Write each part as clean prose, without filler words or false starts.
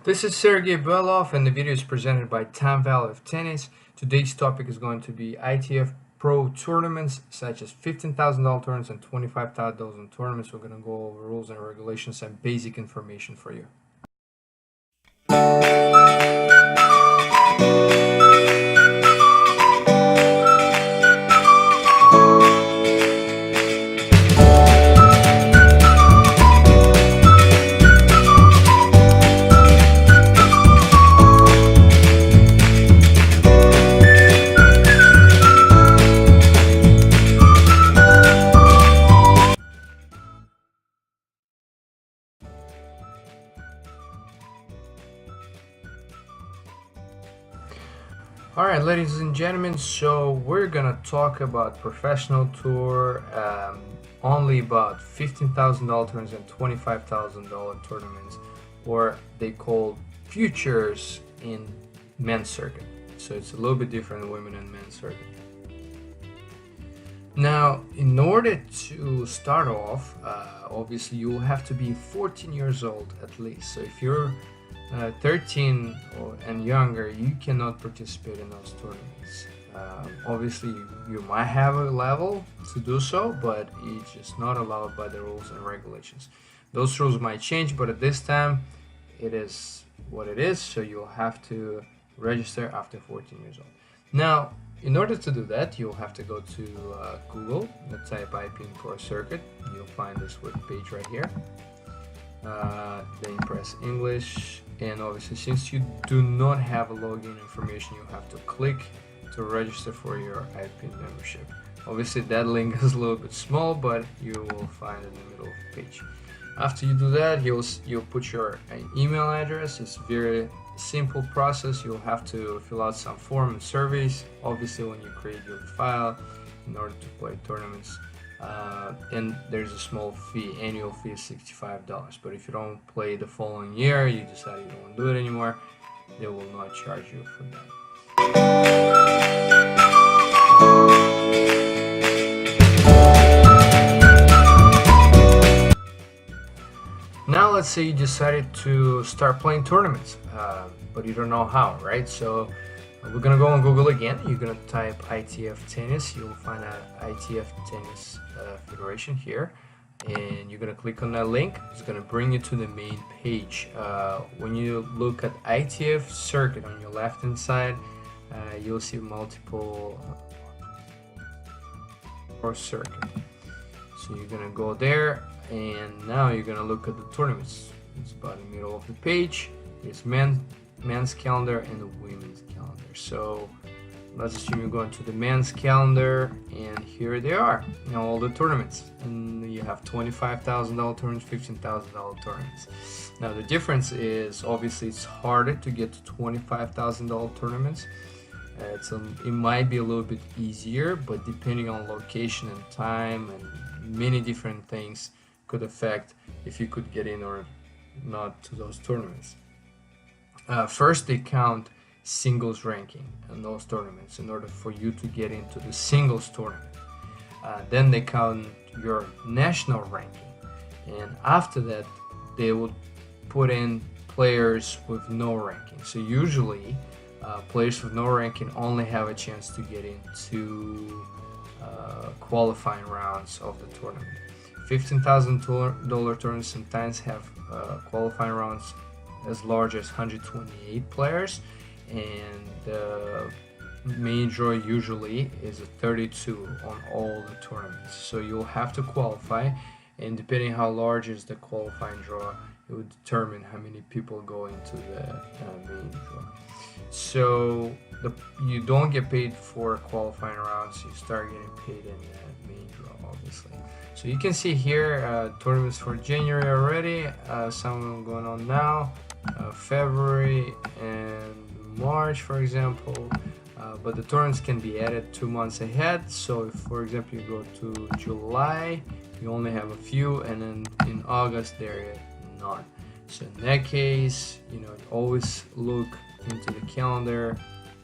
This is Sergey Belov, and the video is presented by Time Value of Tennis. Today's topic is going to be ITF Pro tournaments, such as $15,000 tournaments and $25,000 tournaments. We're going to go over rules and regulations and basic information for you. Alright, ladies and gentlemen, so we're gonna talk about professional tour, only about $15,000 tournaments and $25,000 tournaments, or they call futures in men's circuit. So it's a little bit different in women and men's circuit. Now, in order to start off, obviously you'll have to be 14 years old at least. So if you're 13 and younger, you cannot participate in those tournaments. Obviously, you might have a level to do so, but it's just not allowed by the rules and regulations. Those rules might change, but at this time, it is what it is. So you'll have to register after 14 years old. Now, in order to do that, you'll have to go to Google, type IPN Pro Circuit. You'll find this web page right here. Then press English, and obviously since you do not have a login information, you have to click to register for your IPN membership. Obviously that link is a little bit small, but you will find it in the middle of the page. After you do that, you'll put your email address. It's very simple process. You'll have to fill out some form and surveys, obviously when you create your file in order to play tournaments. And there's a small fee, annual fee is $65. But if you don't play the following year, you decide you don't want to do it anymore, they will not charge you for that. Now let's say you decided to start playing tournaments, but you don't know how, right? So we're gonna go on Google again. You're gonna type ITF Tennis. You'll find an ITF Tennis Federation here, and you're gonna click on that link. It's gonna bring you to the main page. When you look at ITF Circuit on your left hand side, you'll see multiple or circuit. So you're gonna go there, and now you're gonna look at the tournaments. It's about in the middle of the page. It's men's calendar and the women's calendar. So let's assume you're going to the men's calendar, and here they are, all the tournaments. And you have $25,000 tournaments, $15,000 tournaments. Now the difference is obviously it's harder to get to $25,000 tournaments. It might be a little bit easier, but depending on location and time and many different things could affect if you could get in or not to those tournaments. First, they count singles ranking in those tournaments in order for you to get into the singles tournament. Then they count your national ranking, and after that they would put in players with no ranking. So usually players with no ranking only have a chance to get into qualifying rounds of the tournament. $15,000 tournaments sometimes have qualifying rounds as large as 128 players, and the main draw usually is a 32 on all the tournaments. So you'll have to qualify, and depending how large is the qualifying draw, it would determine how many people go into the main draw. So you don't get paid for qualifying rounds, you start getting paid in the main draw, obviously. So you can see here tournaments for January already, some of them going on now, February and March, for example, but the tournaments can be added 2 months ahead. So if, for example, you go to July, you only have a few, and then in August there are none. So in that case, always look into the calendar,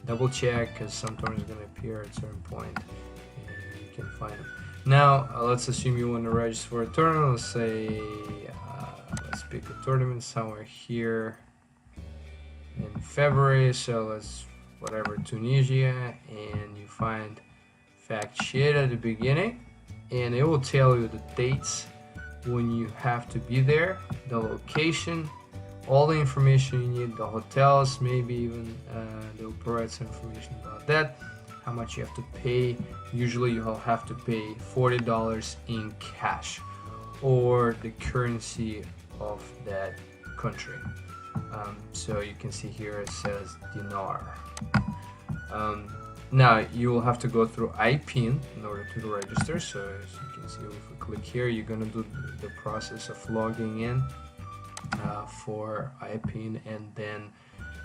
double check, because some tournaments are going to appear at a certain point, and you can find them. Now let's assume you want to register for a tournament. Let's say let's pick a tournament somewhere here. in February, so let's whatever, Tunisia, and you find fact sheet at the beginning, and it will tell you the dates when you have to be there, the location, all the information you need, the hotels, maybe even they'll provide some information about that, how much you have to pay. Usually you'll have to pay $40 in cash or the currency of that country. So you can see here it says dinar. Now you will have to go through IPIN in order to register. So as you can see, if we click here, you're gonna do the process of logging in for IPIN, and then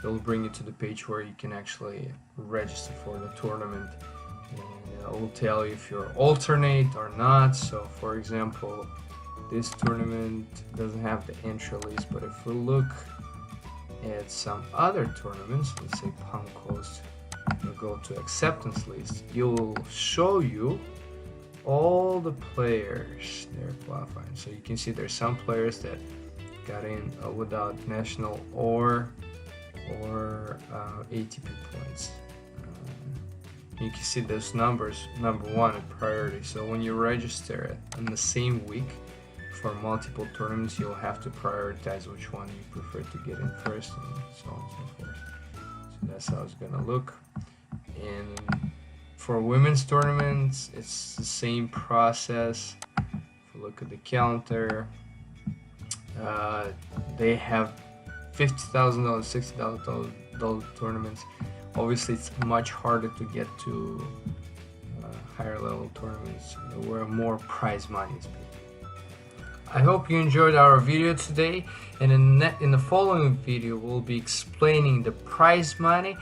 it'll bring you to the page where you can actually register for the tournament, and it will tell you if you're alternate or not. So for example, this tournament doesn't have the entry list, but if we look at some other tournaments, let's say Palm Coast, you go to acceptance list, it will show you all the players they're qualifying. So you can see there's some players that got in without national or ATP points. You can see those numbers, number one in priority. So when you register in the same week for multiple tournaments, you'll have to prioritize which one you prefer to get in first, and so on and so forth. So that's how it's gonna look. And for women's tournaments, it's the same process. If you look at the calendar, they have $50,000, $60,000 tournaments. Obviously, it's much harder to get to higher level tournaments where more prize money is paid. I hope you enjoyed our video today, and in the following video we'll be explaining the prize money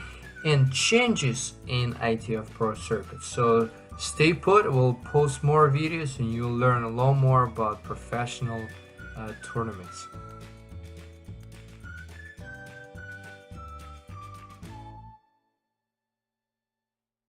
and changes in ITF Pro Circuit. So stay put, we'll post more videos and you'll learn a lot more about professional tournaments.